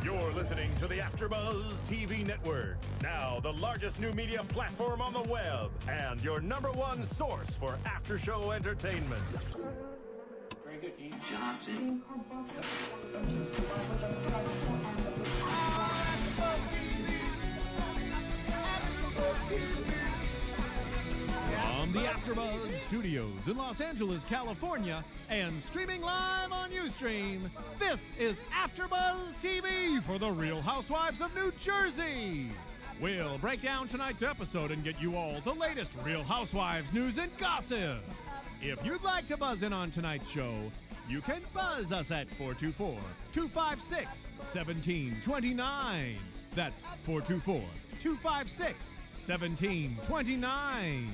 You're listening to the AfterBuzz TV Network, now the largest new media platform on the web, and your #1 source for after-show entertainment. Very good, Keith. Johnson. From the AfterBuzz Studios in Los Angeles, California, and streaming live on Ustream, this is AfterBuzz TV for the Real Housewives of New Jersey. We'll break down tonight's episode and get you all the latest Real Housewives news and gossip. If you'd like to buzz in on tonight's show, you can buzz us at 424-256-1729. That's 424-256-1729.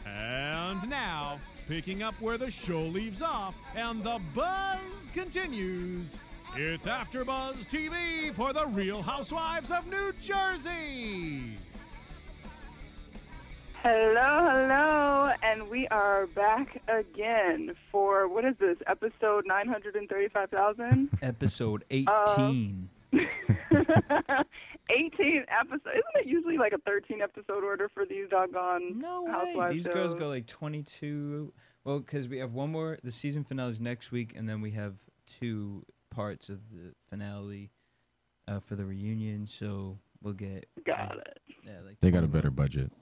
And now, picking up where the show leaves off and the buzz continues, it's AfterBuzz TV for the Real Housewives of New Jersey. Hello, and we are back again for, what is this, episode 935,000? Episode 18. 18 episodes. Isn't it usually like a 13-episode order for these doggone Housewives These shows? girls go like 22. Well, because we have one more. The season finale is next week, and then we have 2 parts of the finale for the reunion. So we'll get. Got it. Yeah, like they got a better budget.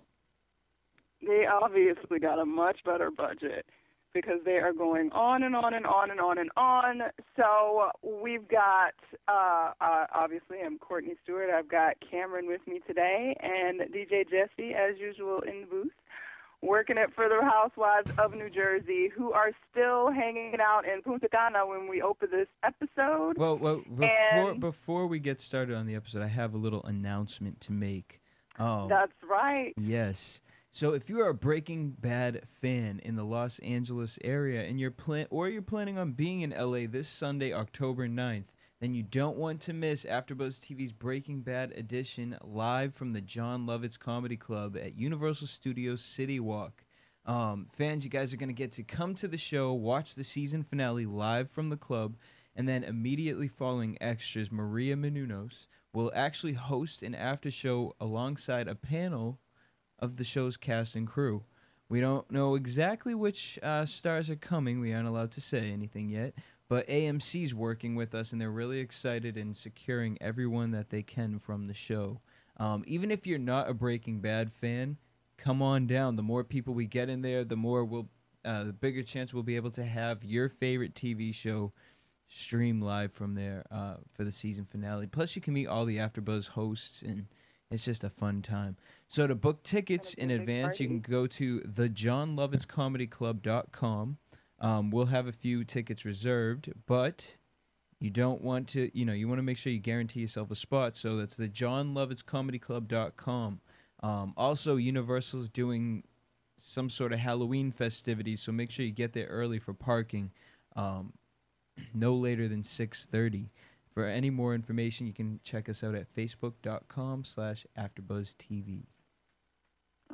They obviously got a much better budget because they are going on and on and on and on and on. So we've got, obviously, I'm Courtney Stewart. I've got Cameron with me today and DJ Jesse, as usual, in the booth, working it for the Housewives of New Jersey, who are still hanging out in Punta Cana when we open this episode. Well, before we get started on the episode, I have a little announcement to make. That's right. Yes. So if you are a Breaking Bad fan in the Los Angeles area and you're planning on being in LA this Sunday, October 9th, then you don't want to miss AfterBuzz TV's Breaking Bad edition live from the John Lovitz Comedy Club at Universal Studios City Walk. Fans, you guys are going to get to come to the show, watch the season finale live from the club, and then immediately following extras, Maria Menounos will actually host an after show alongside a panel of the show's cast and crew. We don't know exactly which stars are coming. We aren't allowed to say anything yet. But AMC's working with us, and they're really excited in securing everyone that they can from the show. Even if you're not a Breaking Bad fan, come on down. The more people we get in there, the bigger chance we'll be able to have your favorite TV show stream live from there for the season finale. Plus, you can meet all the AfterBuzz hosts, and it's just a fun time. So to book tickets in advance, you can go to thejohnlovitzcomedyclub.com. We'll have a few tickets reserved, but you don't want to, you want to make sure you guarantee yourself a spot. So that's thejohnlovitzcomedyclub.com. Also, Universal's doing some sort of Halloween festivities, so make sure you get there early for parking, no later than 6:30. For any more information, you can check us out at facebook.com/AfterBuzzTV.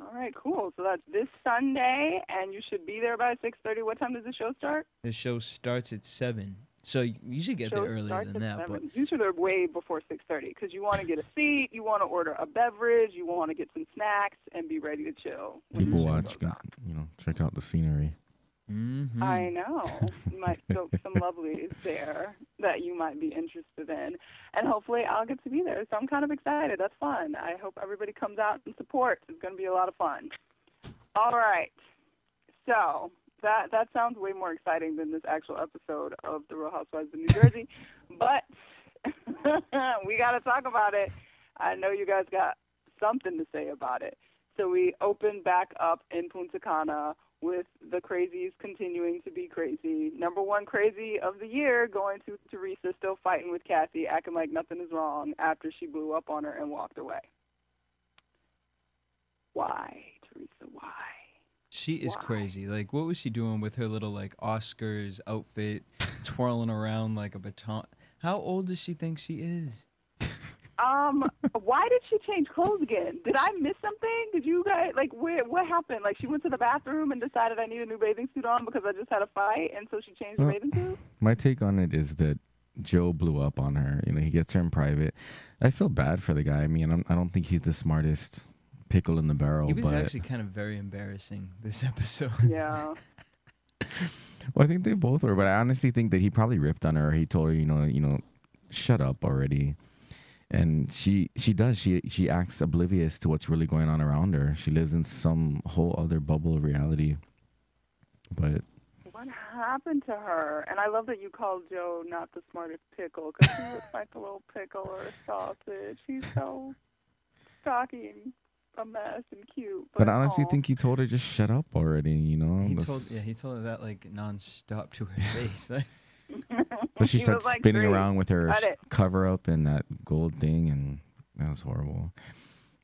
All right, cool. So that's this Sunday, and you should be there by 6:30. What time does the show start? The show starts at 7, so you should get there earlier than that. But you should be way before 6:30 because you want to get a seat, you want to order a beverage, you want to get some snacks, and be ready to chill. People watch, check out the scenery. Mm-hmm. I know. You might soak some lovelies there that you might be interested in. And hopefully I'll get to be there. So I'm kind of excited. That's fun. I hope everybody comes out and supports. It's going to be a lot of fun. All right. So that sounds way more exciting than this actual episode of The Real Housewives of New Jersey. But we got to talk about it. I know you guys got something to say about it. So we open back up in Punta Cana with the crazies continuing to be crazy. #1 crazy of the year going to Teresa, still fighting with Kathy, acting like nothing is wrong after she blew up on her and walked away. Why, Teresa, why? She is crazy. Like, what was she doing with her little, Oscars outfit, twirling around like a baton? How old does she think she is? Why did she change clothes again? Did I miss something? Did you guys, what happened? She went to the bathroom and decided I need a new bathing suit on because I just had a fight, and so she changed her bathing suit? My take on it is that Joe blew up on her. You know, he gets her in private. I feel bad for the guy. I mean, I don't think he's the smartest pickle in the barrel. He was but actually kind of very embarrassing this episode. Yeah. Well, I think they both were, but I honestly think that he probably ripped on her. He told her, you know, shut up already. And she does. She acts oblivious to what's really going on around her. She lives in some whole other bubble of reality. But what happened to her? And I love that you called Joe not the smartest pickle, because he looks like a little pickle or a sausage. He's so stocky and a mess and cute. But I honestly think he told her just shut up already. You know. He told her that like nonstop to her face. Like, so she starts like, spinning "Great, around with her cover up and that gold thing, and that was horrible.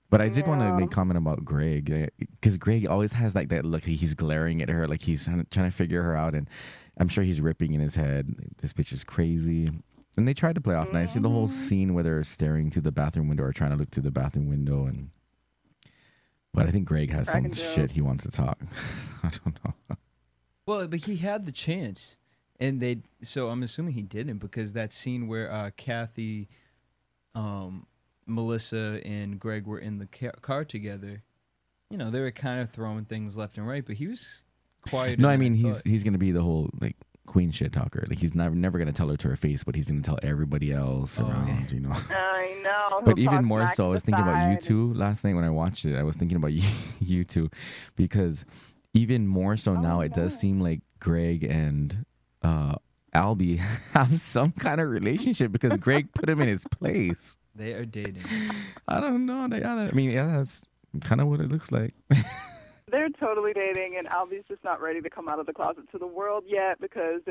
But I did want to make a comment about Greg, because Greg always has like that look. He's glaring at her like he's trying to figure her out, and I'm sure he's ripping in his head. This bitch is crazy. And they tried to play off nicely. The whole scene where they're staring through the bathroom window or trying to look through the bathroom window, but I think Greg has some shit he wants to talk. I don't know. well, but he had the chance, and so I'm assuming he didn't, because that scene where Kathy, Melissa, and Greg were in the car together, you know, they were kind of throwing things left and right, but he was quiet. No, I mean, he's going to be the whole, like, queen shit talker. Like, he's never going to tell her to her face, but he's going to tell everybody else around, you know. I know. But even more so, I was thinking about you two last night when I watched it. I was thinking about you two, because even more so now, it does seem like Greg and Albie have some kind of relationship, because Greg put him in his place. They are dating. I don't know. I mean, yeah, that's kind of what it looks like. They're totally dating, and Albie's just not ready to come out of the closet to the world yet, because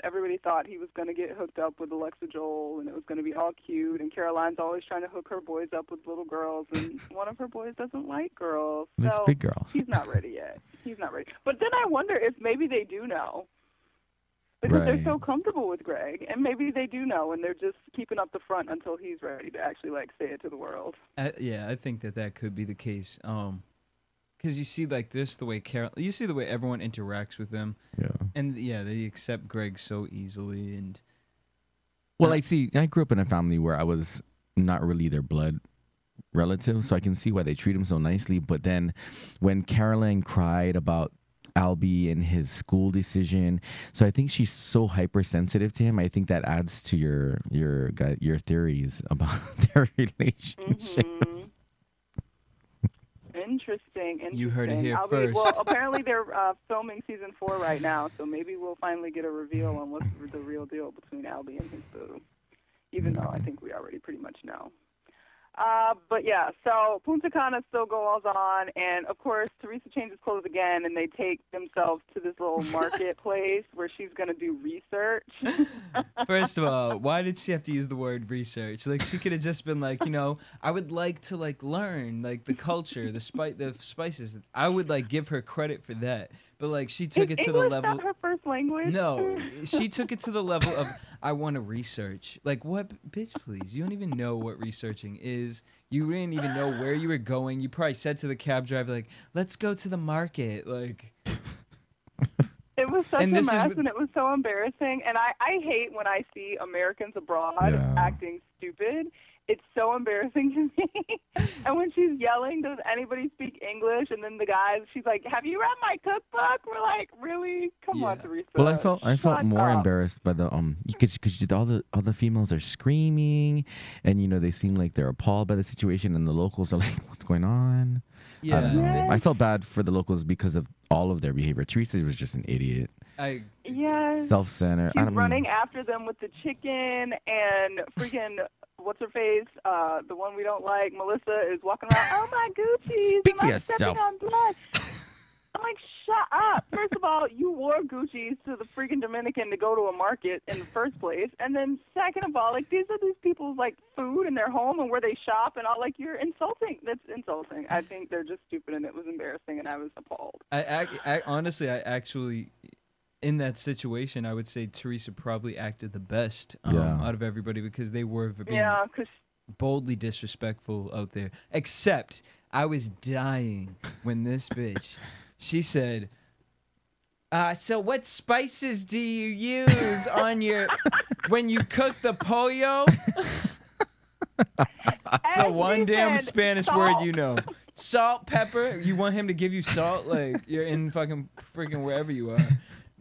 everybody thought he was going to get hooked up with Alexa Joel, and it was going to be all cute, and Caroline's always trying to hook her boys up with little girls, and one of her boys doesn't like girls. Likes big girls. He's not ready yet. He's not ready. But then I wonder if maybe they do know. Because they're so comfortable with Greg, and maybe they do know, and they're just keeping up the front until he's ready to actually like say it to the world. Yeah, I think that could be the case. Because you see, like, this the way you see the way everyone interacts with them. Yeah. And yeah, they accept Greg so easily. And well, I grew up in a family where I was not really their blood relative, so I can see why they treat him so nicely. But then when Caroline cried about Albie and his school decision, so I think she's so hypersensitive to him. I think that adds to your theories about their relationship. Interesting. You heard it here first. Well, apparently they're filming season 4 right now, so maybe we'll finally get a reveal on what's the real deal between Albie and his boo, even though I think we already pretty much know. But yeah, so Punta Cana still goes on, and of course Teresa changes clothes again, and they take themselves to this little marketplace where she's going to do research. First of all, why did she have to use the word research? Like, she could have just been like, you know, I would like to like learn like the culture, the spices. I would like give her credit for that. But like, she took it to the level. Is English not her first language? No, she took it to the level of I want to research. Like, what, bitch? Please, you don't even know what researching is. You didn't even know where you were going. You probably said to the cab driver, like, "Let's go to the market." Like, it was such a mess, and it was so embarrassing. And I hate when I see Americans abroad acting stupid. It's so embarrassing to me. And when she's yelling, does anybody speak English? And then the guys, she's like, have you read my cookbook? We're like, really? Come on, Teresa. Well, I felt more embarrassed by the because all the females are screaming, and you know they seem like they're appalled by the situation, and the locals are like, what's going on? Yeah. I don't know. I felt bad for the locals because of all of their behavior. Teresa was just an idiot. Self-centered. She's running after them with the chicken, and freaking what's her face? The one we don't like, Melissa, is walking around. Oh my Gucci's! Speak for I'm yourself. stepping on blood. I'm like, shut up. First of all, you wore Gucci's to the freaking Dominican to go to a market in the first place, and then second of all, like these are these people's like food in their home and where they shop and all. Like, you're insulting. That's insulting. I think they're just stupid, and it was embarrassing, and I was appalled. I honestly, in that situation, I would say Teresa probably acted the best out of everybody, because they were being boldly disrespectful out there. Except I was dying when this bitch, she said, so what spices do you use on your... when you cook the pollo, the one damn Spanish word you know. Salt, pepper. You want him to give you salt? Like, you're in fucking freaking wherever you are.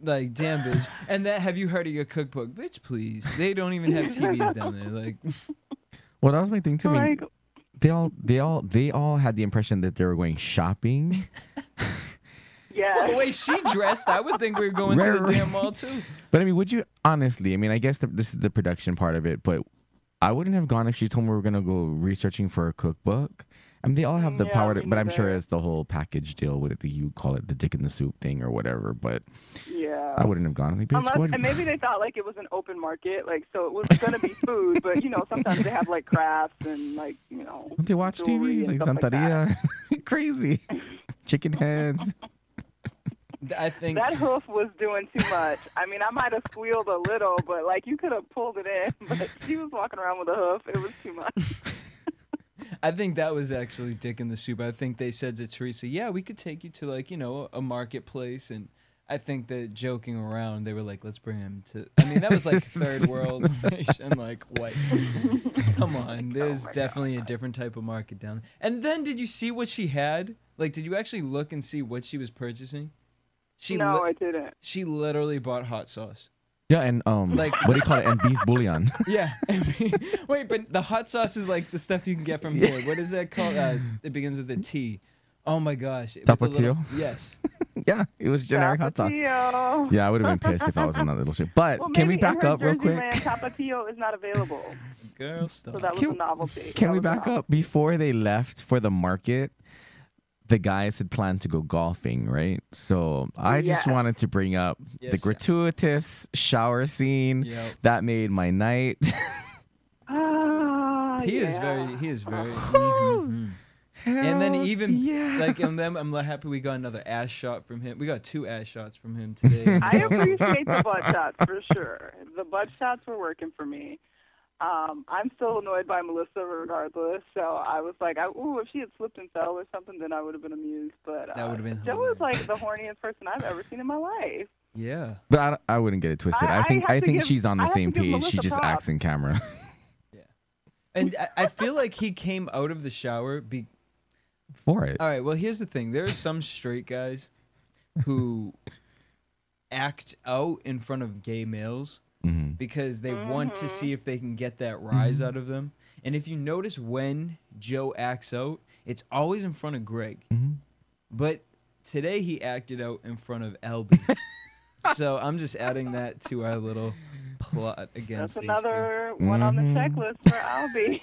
Like, damn, bitch. And that, have you heard of your cookbook? Bitch, please. They don't even have TVs down there. Like, well, that was my thing too. I mean, they all had the impression that they were going shopping. Yeah. well, the way she dressed, I would think we were going to the damn mall too. But I mean, would you honestly? I mean, I guess this is the production part of it, but I wouldn't have gone if she told me we were gonna go researching for a cookbook. I mean, they all have the power to, but I'm sure it's the whole package deal with it. You call it the dick in the soup thing or whatever. But yeah, I wouldn't have gone. Like, bitch, and maybe they thought like it was an open market, like so it was gonna be food. But you know, sometimes they have like crafts and like you know. They watch TV like Santeria, crazy chicken heads. I think that hoof was doing too much. I mean, I might have squealed a little, but like you could have pulled it in. But she was walking around with a hoof. It was too much. I think that was actually dick in the soup. I think they said to Teresa, yeah, we could take you to like, you know, a marketplace. And I think that joking around, they were like, let's bring him to, I mean, that was like third world nation, like white. Come on. There's definitely a different type of market down there. And then did you see what she had? Like, did you actually look and see what she was purchasing? No, I didn't. She literally bought hot sauce. Yeah, and like what do you call it? And beef bouillon. Yeah. Wait, but the hot sauce is like the stuff you can get from here. What is that called? It begins with a T. Oh my gosh. Tapatio? Yes. Yeah, it was generic hot sauce. Yeah, I would have been pissed if I was in that little shit. But can we back up real quick? Tapatio is not available. Girl, stop. So that was a novelty. Can we back up? Before they left for the market, the guys had planned to go golfing, right? So I just wanted to bring up the gratuitous shower scene that made my night. He is very. And then even like, and then I'm happy we got another ass shot from him. We got 2 ass shots from him today. I appreciate the butt shots for sure. The butt shots were working for me. I'm still annoyed by Melissa regardless, so I was like, if she had slipped and fell or something, then I would have been amused. But that would have been Joe was like the horniest person I've ever seen in my life. Yeah, but I wouldn't get it twisted. I think she's on the same page. Melissa she just acts in camera. Yeah, and I feel like he came out of the shower for it. All right, well, here's the thing: there are some straight guys who act out in front of gay males. Mm-hmm. Because they want to see if they can get that rise out of them. And if you notice when Joe acts out, it's always in front of Greg. Mm-hmm. But today he acted out in front of Albie. So I'm just adding that to our little plot against That's another one on the checklist for Albie.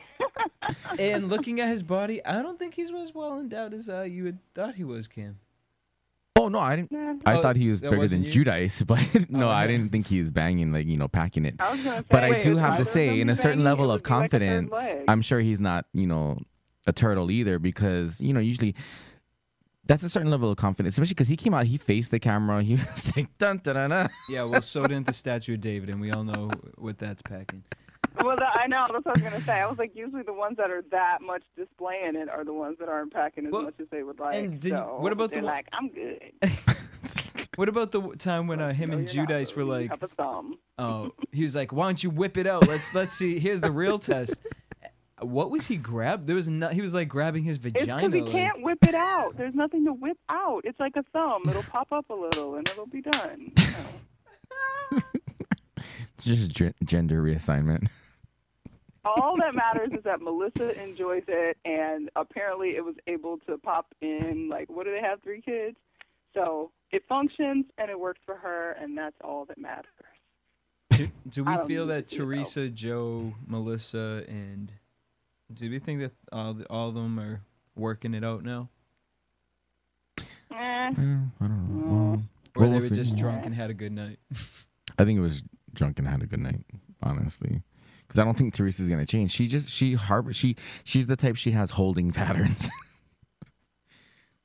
And looking at his body, I don't think he's as well endowed as you had thought he was, Cam. Oh no, I didn't. I thought he was bigger than Judice, but no, I didn't think he was banging like packing it. I was gonna say, but I do have to say, in a certain level of confidence, I'm sure he's not a turtle either, because usually that's a certain level of confidence, especially because he came out, he faced the camera, he was like dun dun dun dun. Yeah, well, so didn't the statue of David, and we all know what that's packing. Well, I know. That's what I was going to say. I was like, usually the ones that are that much displaying it are the ones that aren't packing as much as they would like. And what about the like, I'm good. What about the time when him and Judice were like, have a thumb. Oh, he was like, why don't you whip it out? Let's see. Here's the real test. What was he grabbed? There was he was like grabbing his vagina. It's because he can't whip it out. There's nothing to whip out. It's like a thumb. It'll pop up a little and it'll be done. Just gender reassignment. All that matters is that Melissa enjoys it, and apparently it was able to pop in, like, what do they have, 3 kids? So it functions, and it works for her, and that's all that matters. Do we feel that Teresa, Joe, Melissa, and do we think that all of them are working it out now? I don't know. Or they were just drunk and had a good night? I think it was drunk and had a good night, honestly. Because I don't think Teresa's gonna change. She's the type, she has holding patterns.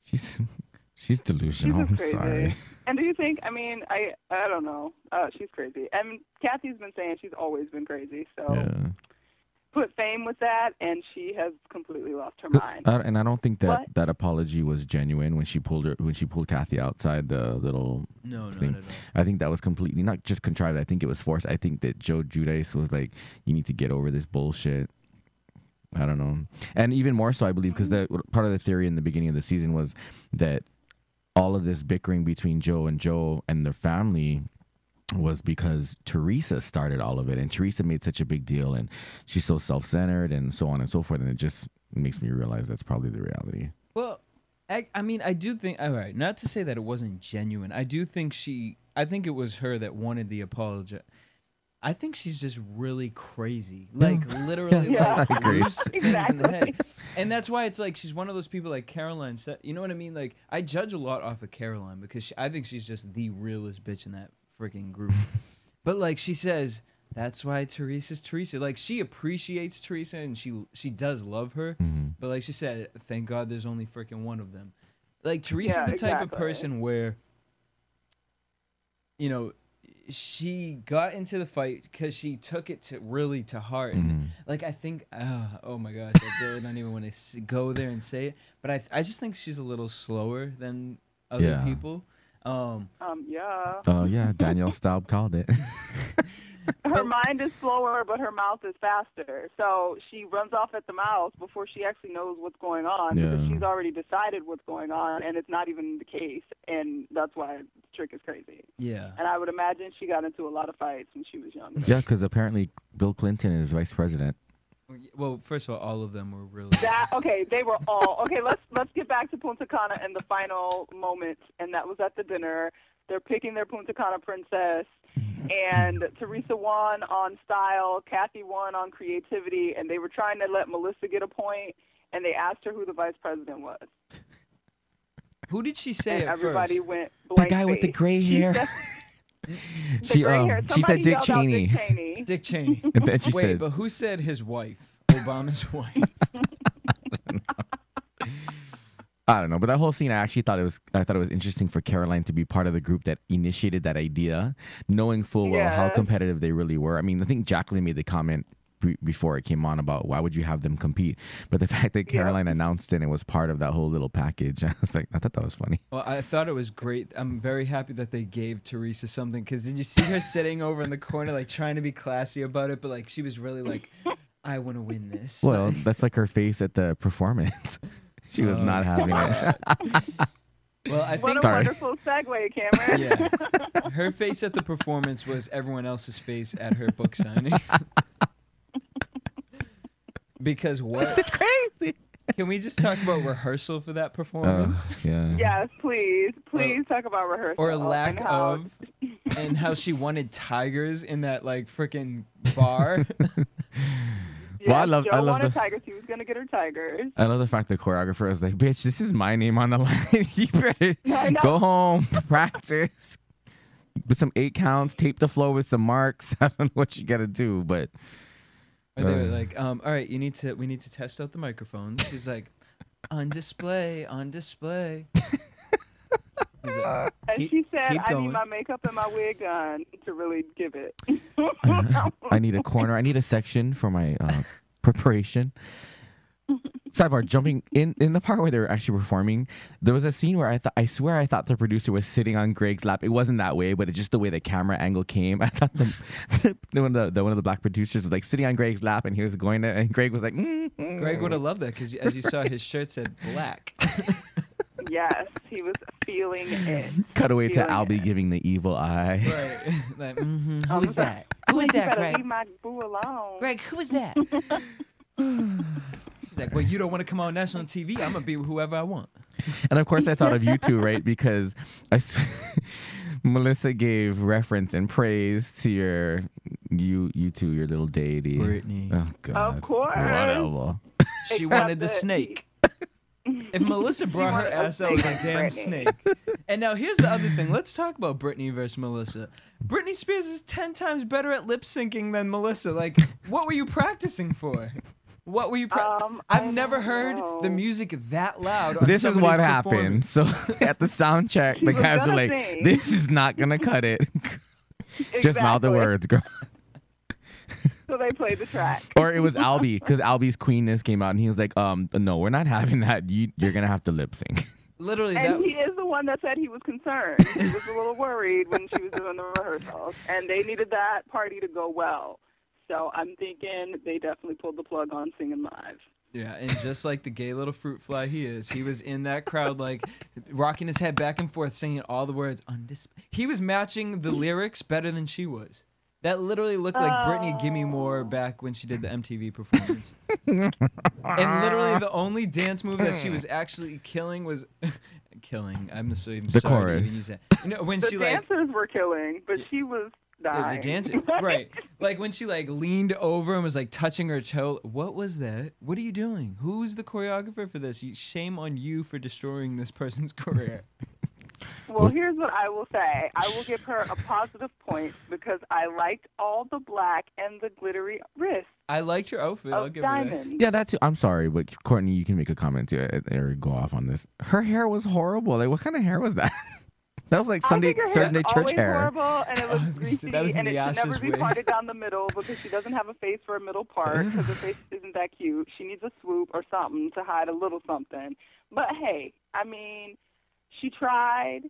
she's delusional. I'm sorry. And do you think? I mean, I don't know. She's crazy. And Kathy's been saying she's always been crazy. So put fame with that, and she has completely lost her mind. And I don't think that What? that apology was genuine when she pulled Kathy outside the little thing. No. I think that was completely not just contrived. I think it was forced. I think that Joe Giudice was like, "You need to get over this bullshit." I don't know. And even more so, I believe, because part of the theory in the beginning of the season was that all of this bickering between Joe and their family was because Teresa started all of it, and Teresa made such a big deal, and she's so self-centered and so on and so forth, and it just makes me realize that's probably the reality. Well, I mean, I do think, all right, not to say that it wasn't genuine. I think it was her that wanted the apology. I think she's just really crazy. Like, literally, like, I agree. loose things in the head. And that's why it's like she's one of those people like Caroline said. You know what I mean? Like, I judge a lot off of Caroline because I think she's just the realest bitch in that freaking group. But, like, she says, that's why Teresa's Teresa. Like, she appreciates Teresa and she does love her. Mm-hmm. But, like she said, thank God there's only freaking one of them. Like, Teresa's the type of person where, you know, she got into the fight because she took it to heart. And, like, I think, oh my gosh, I really don't even want to go there and say it. But I just think she's a little slower than other people. Yeah. Oh, yeah. Danielle Staub called it. Her mind is slower, but her mouth is faster. So she runs off at the mouth before she actually knows what's going on because she's already decided what's going on, and it's not even the case. And that's why Trick is crazy. Yeah. And I would imagine she got into a lot of fights when she was younger. Yeah, because apparently Bill Clinton is vice president. Well, first of all of them were really... They were all... Okay, let's get back to Punta Cana and the final moment, and that was at the dinner. They're picking their Punta Cana princess, and Teresa won on style, Kathy won on creativity, and they were trying to let Melissa get a point, and they asked her who the vice president was. Who did she say and at everybody first? went blank The guy with the gray hair. She said Dick Cheney. Dick Cheney. And then she said, but who said his wife? Obama's wife. I don't know, but that whole scene, I thought it was interesting for Caroline to be part of the group that initiated that idea, knowing full well how competitive they really were. I mean, I think Jacqueline made the comment before it came on about why would you have them compete, but the fact that Caroline announced it and it was part of that whole little package, I thought that was funny. Well, I thought it was great. I'm very happy that they gave Teresa something, because did you see her sitting over in the corner, like trying to be classy about it, but like she was really like, I want to win this. Well, that's like her face at the performance. She was not having it. Well, I think what a wonderful segue, Cameron. Yeah, her face at the performance was everyone else's face at her book signings. Because what? It's crazy. Can we just talk about rehearsal for that performance? Yeah. Yes, please talk about rehearsal or lack of, and how she wanted tigers in that like freaking bar. Yeah, well, Joe wanted tigers. He was gonna get her tigers. I love the fact the choreographer was like, "Bitch, this is my name on the line. You better go home, practice, with some 8 counts, tape the floor with some marks. I don't know what you gotta do, but." Or they were like, all right, we need to test out the microphones. She's like, on display. He's like, and she said, I need my makeup and my wig on to really give it. I need a corner. I need a section for my preparation. Sidebar, jumping in the part where they were actually performing, there was a scene where I swear I thought the producer was sitting on Greg's lap. It wasn't that way, but it's just the way the camera angle came. I thought one of the black producers was like sitting on Greg's lap, and he was going to, and Greg was like, Greg would have loved that, because as you saw, his shirt said black. Yes, he was feeling it. Cut away to Albie giving the evil eye. Right. Like, who is that? Who is that, Greg? Leave my boo alone. Greg, who is that? She's like, well, you don't want to come on national TV. I'm going to be whoever I want. And of course, I thought of you two, right? Because Melissa gave reference and praise to you two, your little deity. Brittany. Oh, God. Of course. Whatever. She wanted the snake. If Melissa brought her ass out like a damn snake. And now here's the other thing. Let's talk about Britney versus Melissa. Britney Spears is 10 times better at lip syncing than Melissa. Like, what were you practicing for? What were you? I've never heard the music that loud. On this is what happened. So at the sound check, the guys were like, "This is not gonna cut it." Just mouth the words, girl. So they played the track. Or it was Albie, because Albie's Queenness came out, and he was like, no, we're not having that. You're going to have to lip sync. Literally, And he is the one that said he was concerned. He was a little worried when she was doing the rehearsals, and they needed that party to go well. So I'm thinking they definitely pulled the plug on singing live. Yeah, and just like the gay little fruit fly he is, he was in that crowd, like, rocking his head back and forth, singing all the words. He was matching the lyrics better than she was. That literally looked like Britney Gimme More back when she did the MTV performance. And literally the only dance move that she was actually killing was... killing. I'm so even the sorry chorus. to even use that. You know, when The she dancers were killing, but she was dying. the dancing, right? Like when she like leaned over and was like touching her toe. What was that? What are you doing? Who's the choreographer for this? Shame on you for destroying this person's career. Well, here's what I will say. I will give her a positive point because I liked all the black and the glittery wrists I liked your outfit. I'll of give her that. diamonds. Yeah, that's. I'm sorry, but Courtney, you can make a comment too, or go off on this. Her hair was horrible. Like, what kind of hair was that? That was like I Sunday think her Sunday hair's church always hair. horrible, and it I was was gonna greasy, say, that was and it should Nyasha's never be wig. parted down the middle because she doesn't have a face for a middle part because her face isn't that cute. She needs a swoop or something to hide a little something. But hey, I mean, she tried.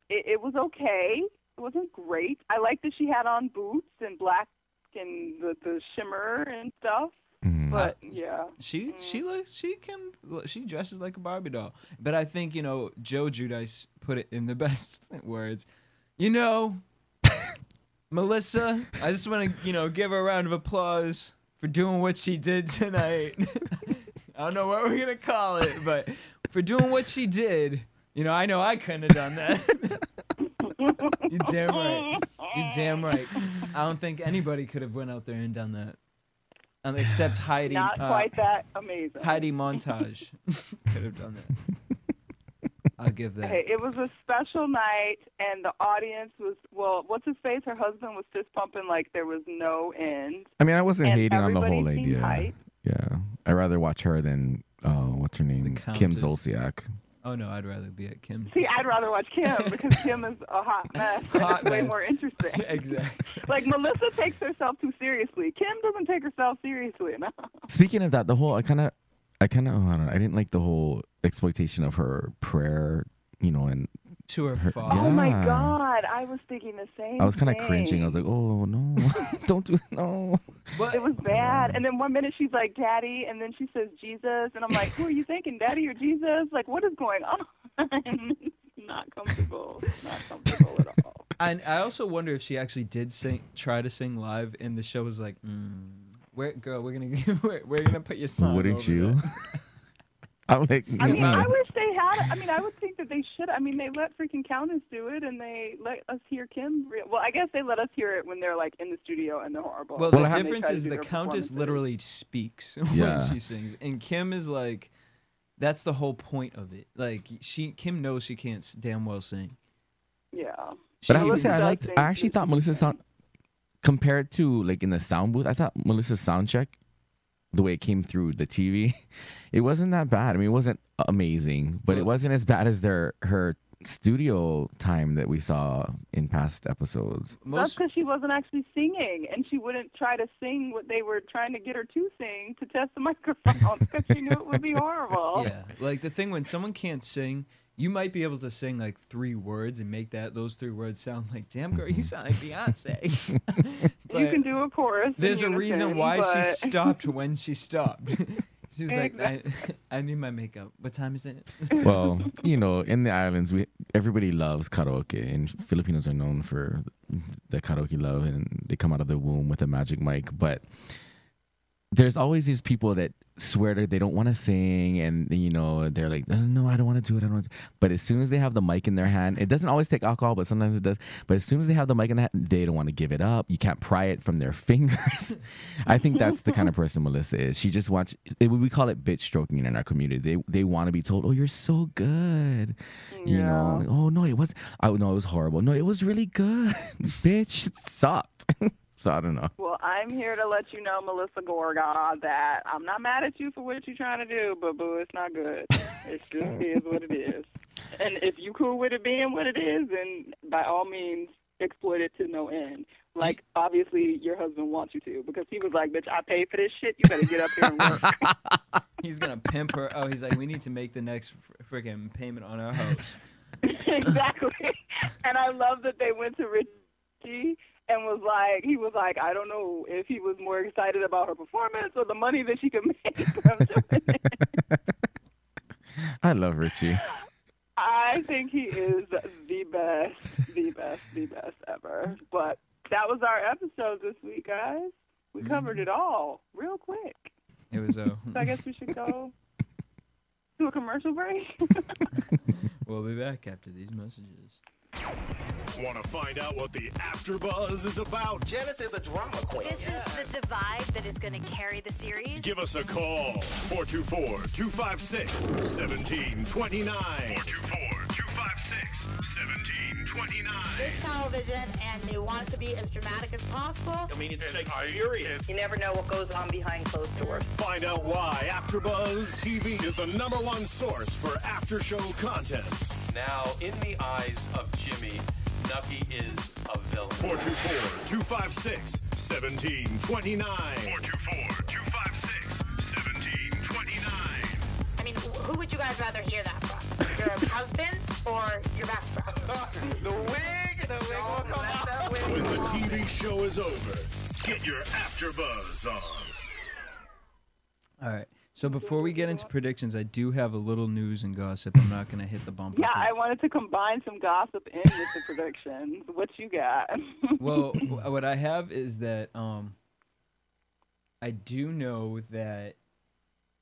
It was okay. It wasn't great. I liked that she had on boots and black and the shimmer and stuff. But yeah, She dresses like a Barbie doll. But I think, you know, Joe Giudice put it in the best words. You know, Melissa, I just want to, you know, give her a round of applause for doing what she did tonight. I don't know what we're going to call it, but for doing what she did, you know I couldn't have done that. You're damn right. You're damn right. I don't think anybody could have went out there and done that. Except Heidi. not quite that amazing. Heidi Montage could have done that. I'll give that. Hey, it was a special night, and the audience was, well, what's his face? Her husband was fist pumping like there was no end. I mean, I wasn't And hating on the whole everybody seemed idea. hype. Yeah, I'd rather watch her than what's her name, The Kim Countess. Zolciak. Oh no, I'd rather be at Kim. See, I'd rather watch Kim because Kim is a hot mess. And Hot it's way mess. more interesting. Exactly. Like, Melissa takes herself too seriously. Kim doesn't take herself seriously enough. Speaking of that, the whole I kind of I don't know. I didn't like the whole exploitation of her prayer, you know, and To her father. Yeah. Oh, my God. I was thinking the same I was kind of thing. cringing. I was like, oh no, don't do no. But It was bad. And then one minute she's like, Daddy, and then she says Jesus. And I'm like, who are you thinking, Daddy or Jesus? Like, what is going on? Not comfortable. Not comfortable at all. and I also wonder if she actually did try to sing live, and the show was like, we're gonna put your song. Wouldn't over you? that." I'm like, I mean, no. I wish they had. I mean, I would think that they should. I mean, they let freaking Countess do it, and they let us hear Kim. Well, I guess they let us hear it when they're like in the studio and they're horrible. Well, Well, the I have- difference They try to is do the their Countess performances. literally speaks Yeah. when she sings, and Kim is like, that's the whole point of it. Like Kim knows she can't damn well sing. Yeah. But I have to Melissa say, does I actually think thought she Melissa's can. sound, compared to like in the sound booth, I thought Melissa's sound check, the way it came through the TV, it wasn't that bad. I mean, it wasn't amazing, but it wasn't as bad as her studio time that we saw in past episodes. That's Most because she wasn't actually singing, and she wouldn't try to sing what they were trying to get her to sing to test the microphone because she knew it would be horrible. yeah, like the thing when someone can't sing, you might be able to sing like 3 words and make those 3 words sound like, damn girl, you sound like Beyonce. But You can do a chorus. in there's a reason unison, why but... she stopped when she stopped. She was like, Exactly. I need my makeup. What time is it? Well, you know, in the islands, everybody loves karaoke, and Filipinos are known for the karaoke love, and they come out of the womb with a magic mic. But there's always these people that swear that they don't want to sing, and you know they're like, no, I don't want to do it. I don't want to. But as soon as they have the mic in their hand, it doesn't always take alcohol, but sometimes it does. But as soon as they have the mic in the hand, they don't want to give it up. You can't pry it from their fingers. I think that's the kind of person Melissa is. She just wants. We call it bitch stroking in our community. They want to be told, oh, you're so good. You know, like, oh no, it was. Oh no, it was horrible. No, it was really good. Bitch, it sucked. So I don't know. Well, I'm here to let you know, Melissa Gorga, that I'm not mad at you for what you're trying to do, but boo, it's not good. It just is what it is. And if you cool with it being what it is, then by all means, exploited to no end. Like, obviously, your husband wants you to, because he was like, bitch, I paid for this shit. You better get up here and work. He's going to pimp her. Oh, he's like, we need to make the next freaking payment on our house. Exactly. And I love that they went to Richie and he was like, I don't know if he was more excited about her performance or the money that she could make from doing it. I love Richie. I think he is the best ever. But that was our episode this week, guys. We covered it all real quick. It was So I guess we should go to a commercial break. We'll be back after these messages. Want to find out what the AfterBuzz is about? Janice is a drama queen. This is the divide that is going to carry the series. Give us a call. 424-256-1729. 424-256-1729. It's television, and they want it to be as dramatic as possible. I mean, it's Shakespearean. You never know what goes on behind closed doors. Find out why AfterBuzz TV is the #1 source for after-show content. Now, in the eyes of Jimmy, Nucky is a villain. 424-256-1729. 424-256-1729. I mean, who would you guys rather hear that from? Your husband or your best friend? The wig will come out. When the TV show is over, get your AfterBuzz on. All right. So before we get into predictions, I do have a little news and gossip. I'm not going to hit the bumper. Yeah, I wanted to combine some gossip in with the predictions. What you got? Well, what I have is that I do know that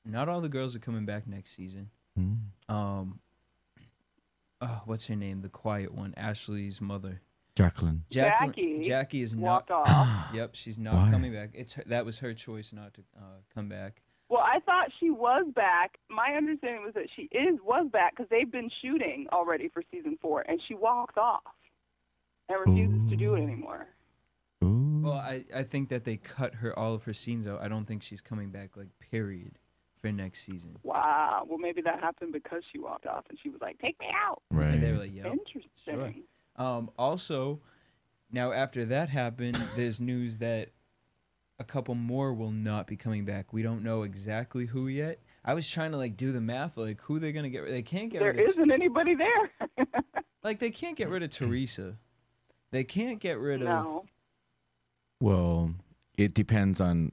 not all the girls are coming back next season. What's her name? The quiet one, Ashley's mother. Jackie is walked not. off. Yep, she's not Why? coming back. That was her choice not to come back. Well, I thought she was back. My understanding was that she was back because they've been shooting already for season 4, and she walks off and refuses to do it anymore. Ooh. Well, I think that they cut all of her scenes out. I don't think she's coming back, like, period, for next season. Wow. Well, maybe that happened because she walked off, and she was like, take me out. Right. And they were like, yep. Interesting. Sure. Also, now after that happened, there's news that a couple more will not be coming back. We don't know exactly who yet. I was trying to do the math, who they're gonna get. They can't get. There isn't anybody there. They can't get rid of Teresa. They can't get rid of. No. Well, it depends on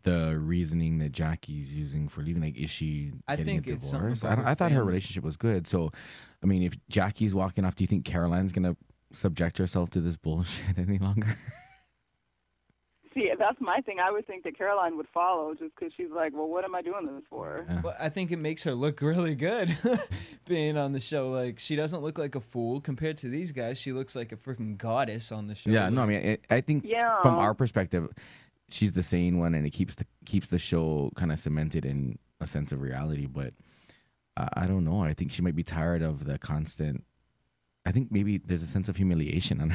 the reasoning that Jackie's using for leaving. Is she getting a divorce? I thought her relationship was good. So, I mean, if Jackie's walking off, do you think Caroline's gonna subject herself to this bullshit any longer? See, that's my thing. I would think that Caroline would follow just because she's like, well, what am I doing this for? Yeah. Well, I think it makes her look really good being on the show. She doesn't look like a fool compared to these guys. She looks like a freaking goddess on the show. Yeah, no, I mean, I think from our perspective, she's the sane one, and it keeps the show kind of cemented in a sense of reality. But I don't know. I think she might be tired of the constant. I think maybe there's a sense of humiliation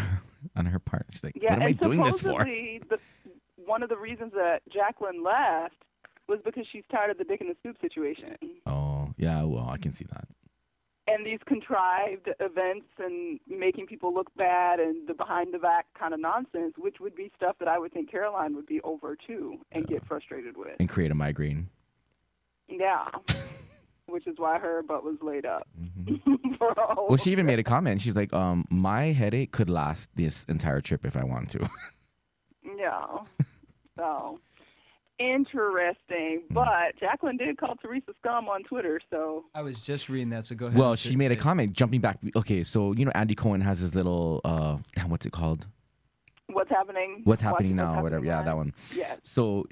on her part. She's like, what am I doing this for? One of the reasons that Jacqueline left was because she's tired of the dick in the soup situation. Oh, yeah, well, I can see that. And these contrived events and making people look bad and the behind-the-back kind of nonsense, which would be stuff that I would think Caroline would be over, too, and get frustrated with. And create a migraine. Yeah. Which is why her butt was laid up. Mm-hmm. Well, she even made a comment. She's like, my headache could last this entire trip if I want to. Yeah. So, interesting. But Jacqueline did call Teresa scum on Twitter, so. I was just reading that, so go ahead. Well, she made a comment, jumping back. Okay, so, Andy Cohen has his little, what's it called? What's happening? What's happening now, whatever. Yeah, that one. Yes. So,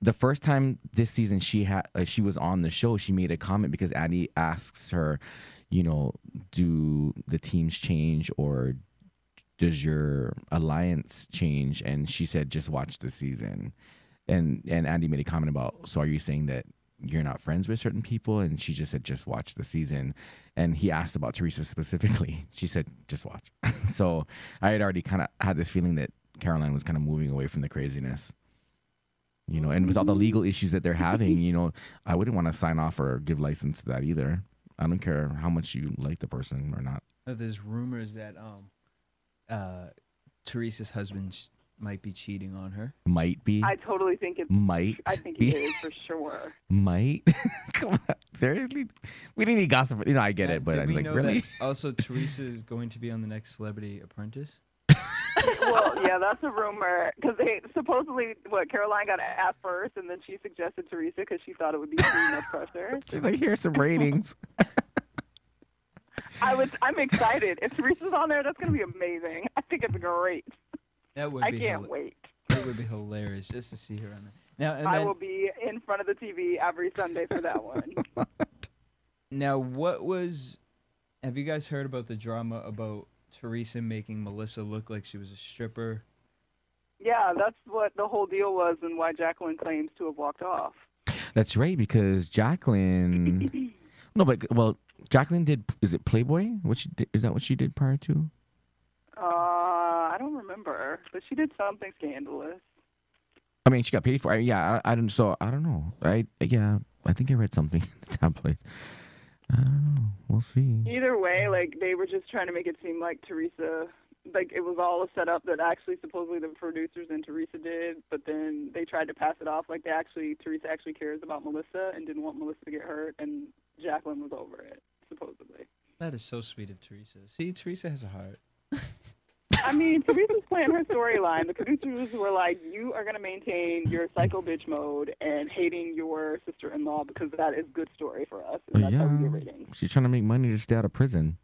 the first time this season she was on the show, she made a comment because Andy asks her, do the teams change or does your alliance change? And she said, just watch the season. And Andy made a comment about, so are you saying that you're not friends with certain people? And she just said, just watch the season. And he asked about Teresa specifically. She said, just watch. So I had already kind of had this feeling that Caroline was kind of moving away from the craziness. And with all the legal issues that they're having, I wouldn't want to sign off or give license to that either. I don't care how much you like the person or not. There's rumors that Teresa's husband might be cheating on her. Might be. I totally think it's. Might. I think be. it is for sure. Might. Come on, seriously? We didn't need gossip. You know, I get it, but I'm like, really? Also, Teresa is going to be on the next Celebrity Apprentice. Well, yeah, that's a rumor because they supposedly Caroline got asked first, and then she suggested Teresa because she thought it would be too much pressure. She's like, here's some ratings. I'm excited. If Teresa's on there, that's going to be amazing. I think it's great. That would. I can't wait. It would be hilarious just to see her on there. Now, and I then, will be in front of the TV every Sunday for that one. Now, have you guys heard about the drama about Teresa making Melissa look like she was a stripper? Yeah, that's what the whole deal was and why Jacqueline claims to have walked off. That's right, because Jacqueline... No, but, well, Jacqueline did... Is it Playboy? Is that what she did prior to? I don't remember, but she did something scandalous. I mean, she got paid for it. Yeah, I don't know. I think I read something in the tabloid. I don't know. We'll see. Either way, like, they were just trying to make it seem like Teresa, like, it was all a setup that actually supposedly the producers and Teresa did, but then they tried to pass it off like Teresa actually cares about Melissa and didn't want Melissa to get hurt, and Jacqueline was over it, supposedly. That is so sweet of Teresa. See, Teresa has a heart. I mean, Teresa's playing her storyline. The producers were like, you are going to maintain your psycho bitch mode and hating your sister-in-law because that is good story for us. And that's how we get ratings. She's trying to make money to stay out of prison.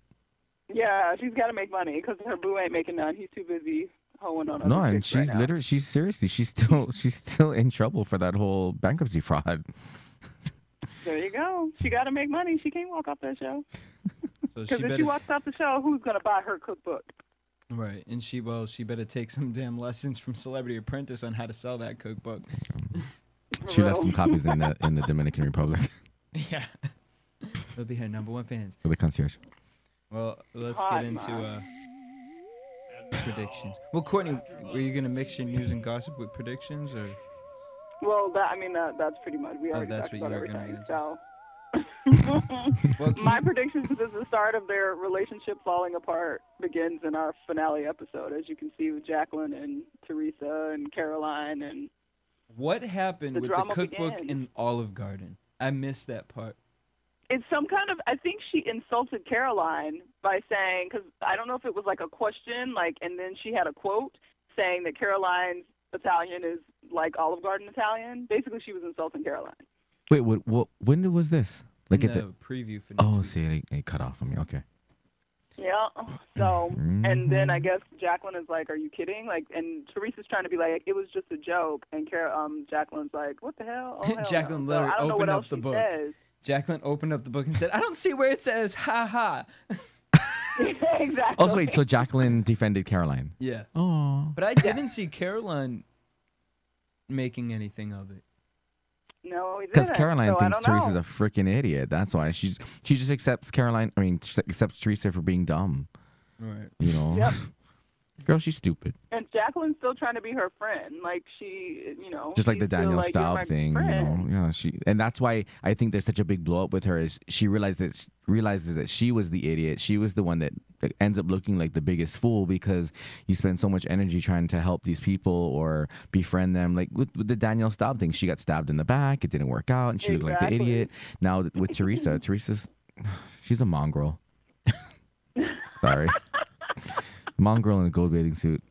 Yeah, she's got to make money because her boo ain't making none. He's too busy hoeing on other No, and chicks right now. she's still in trouble for that whole bankruptcy fraud. There you go. She got to make money. She can't walk off that show. Because So if she walks off the show, who's going to buy her cookbook? Right, and she better take some damn lessons from Celebrity Apprentice on how to sell that cookbook. She left some copies in the Dominican Republic. Yeah, they'll be her #1 fans. For the concierge. Well, let's get into predictions. Well, Courtney, were you gonna mix your news and gossip with predictions, or? Well, that's pretty much. We already that's talked what about you were gonna everything. get So. Well, My predictions is the start of their relationship falling apart begins in our finale episode, as you can see with Jacqueline and Teresa and Caroline and. What happened with the cookbook begins. in Olive Garden? I missed that part. It's some kind of. I think she insulted Caroline by saying, because I don't know if it was like a question, and then she had a quote saying that Caroline's Italian is like Olive Garden Italian. Basically, she was insulting Caroline. Wait, what? When was this? Like in at the preview for. Oh, see, it cut off on me. Okay. Yeah. So, and then I guess Jacqueline is like, "Are you kidding?" And Teresa's trying to be like, "It was just a joke," and Jacqueline's like, "What the hell?" Oh, hell Jacqueline no. literally I don't know what opened else up the she book. says. Jacqueline opened up the book and said, "I don't see where it says ha ha." Exactly. Also, wait. So Jacqueline defended Caroline. Yeah. Oh. But I didn't see Caroline making anything of it. No, he didn't. Because Caroline so thinks I don't Teresa's know. a freaking idiot. That's why she just accepts Caroline. I mean, accepts Teresa for being dumb. Right. You know. Yep. Girl, she's stupid. And Jacqueline's still trying to be her friend. Like she, Just like she's the still Danielle like, "You're my Staub thing, friend." Yeah, and that's why I think there's such a big blow up with her. Is she realizes that she was the idiot. She was the one that ends up looking like the biggest fool because you spend so much energy trying to help these people or befriend them. Like with the Danielle Staub thing, she got stabbed in the back. It didn't work out, and she looked like the idiot. Now with Teresa, she's a mongrel. Sorry. Mongrel in a gold bathing suit.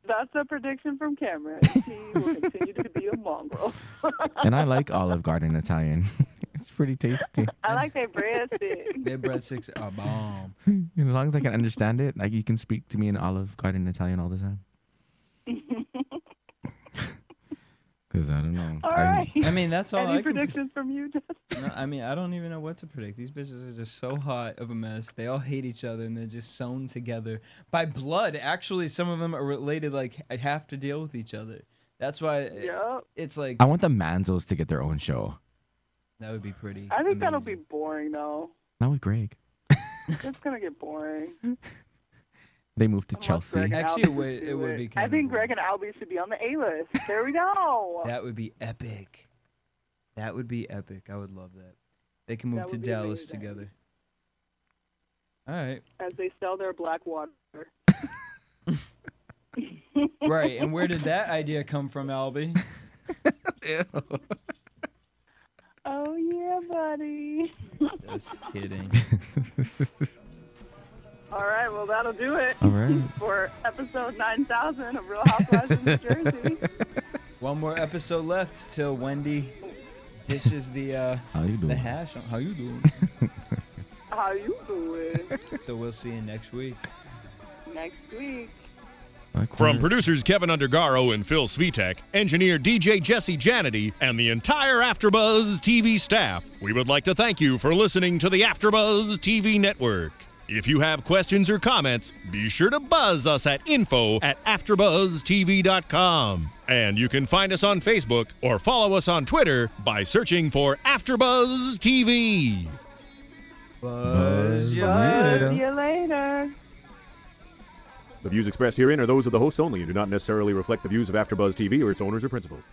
That's a prediction from Cameron. She will continue to be a mongrel. And I like Olive Garden Italian. It's pretty tasty. I like their breadsticks. Their breadsticks are bomb. As long as I can understand it, like you can speak to me in Olive Garden Italian all the time. Because I don't know. All right. I mean, that's all. Any predictions from you, Justin? No, I mean, I don't even know what to predict. These bitches are just so hot of a mess. They all hate each other, and they're just sewn together by blood. Actually, some of them are related, like, have to deal with each other. That's why it's like... I want the Manzos to get their own show. That would be pretty I think amazing. that'll be boring, though. Not with Greg. It's going to get boring. They moved to Chelsea. Actually, it would be kind I of think boring. Greg and Albie should be on the A-list. There we go. That would be epic. That would be epic. I would love that. They can move That to would be Dallas amazing. together. All right. As they sell their black water. Right, and where did that idea come from, Albie? Oh, yeah, buddy. Just kidding. All right, well, that'll do it All right. for episode 9000 of Real Housewives of New Jersey. One more episode left till Wendy dishes the How you doing? the hash. How you doing? How you doing? So we'll see you next week. Next week. From producers Kevin Undergaro and Phil Svitek, engineer DJ Jesse Janedy, and the entire AfterBuzz TV staff, we would like to thank you for listening to the AfterBuzz TV network. If you have questions or comments, be sure to buzz us at info@AfterBuzzTV.com. And you can find us on Facebook or follow us on Twitter by searching for AfterBuzz TV. Buzz you See you later. The views expressed herein are those of the hosts only and do not necessarily reflect the views of AfterBuzz TV or its owners or principals.